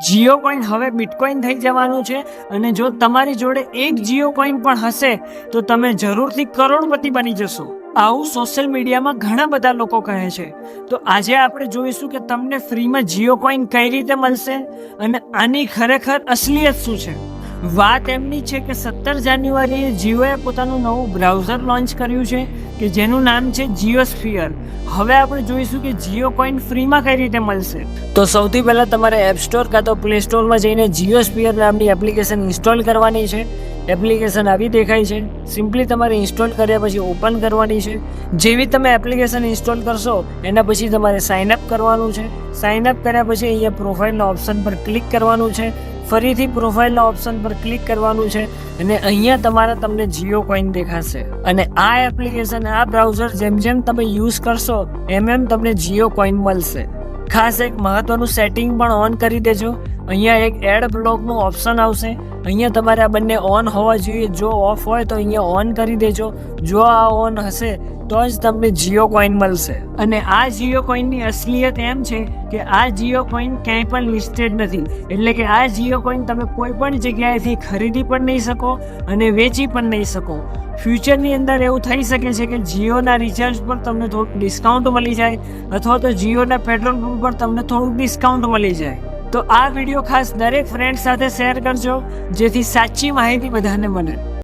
Jio coin હવે bitcoin થઈ જવાનું છે અને જો તમારી જોડે એક જીઓ કોઈન પણ હશે તો તમે જરૂરથી કરોડપતિ બની જશો. આવું સોશિયલ મીડિયામાં ઘણા બધા લોકો કહે છે. તો આજે આપણે જોઈશું કે તમને ફ્રીમાં જીઓ કોઈન કઈ રીતે મળશે અને આની ખરેખર અસલિયત શું છે. વાત એમની છે કે 17 જાન્યુઆરીએ જીઓએ પોતાનું નવું બ્રાઉઝર લોન્ચ કર્યું છે કે જેનું નામ છે જીઓસ્ફિયર. હવે આપણે જોઈશું કે જીઓ કોઈન ફ્રીમાં કઈ રીતે મળશે. તો સૌથી પહેલાં તમારે એપ સ્ટોર કાં તો પ્લે સ્ટોરમાં જઈને જીઓસ્ફિયર નામની એપ્લિકેશન ઇન્સ્ટોલ કરવાની છે. એપ્લિકેશન આવી દેખાય છે. સિમ્પલી તમારે ઇન્સ્ટોલ કર્યા પછી ઓપન કરવાની છે. જેવી તમે એપ્લિકેશન ઇન્સ્ટોલ કરશો એના પછી તમારે સાઇન અપ કરવાનું છે. સાઇન અપ કર્યા પછી અહીંયા પ્રોફાઇલના ઓપ્શન પર ક્લિક કરવાનું છે. ફરીથી પ્રોફાઇલના ઓપ્શન પર ક્લિક કરવાનું છે અને અહીંયા તમને જીઓ કોઈન દેખાશે. અને આ એપ્લિકેશન આ બ્રાઉઝર જેમ જેમ તમે યુઝ કરશો એમ તમને જીઓ કોઈન મળશે. ખાસ એક મહત્વનું સેટિંગ પણ ઓન કરી દેજો. અહીંયા એક એડ બ્લોકનું ઓપ્શન આવશે. અહીંયા તમારે આ બંને ઓન હોવા જોઈએ. જો ઓફ હોય તો અહીંયા ઓન કરી દેજો. જો આ ઓન હશે તો જ તમને જીઓ કોઈન મળશે. અને આ જીઓ કોઈનની અસલિયત એમ છે કે આ જીઓ કોઈન ક્યાંય પણ લિસ્ટેડ નથી. એટલે કે આ જીઓ કોઈન તમે કોઈ પણ જગ્યાએથી ખરીદી પણ નહીં શકો અને વેચી પણ નહીં શકો. ફ્યુચરની અંદર એવું થઈ શકે છે કે જીઓના રિચાર્જ પર તમને થોડુંક ડિસ્કાઉન્ટ મળી જાય અથવા તો જીઓના પેટ્રોલ પંપ પર તમને થોડુંક ડિસ્કાઉન્ટ મળી જાય. તો આ વિડીયો ખાસ દરેક ફ્રેન્ડ સાથે શેર કરજો જેથી સાચી માહિતી બધાને મળે.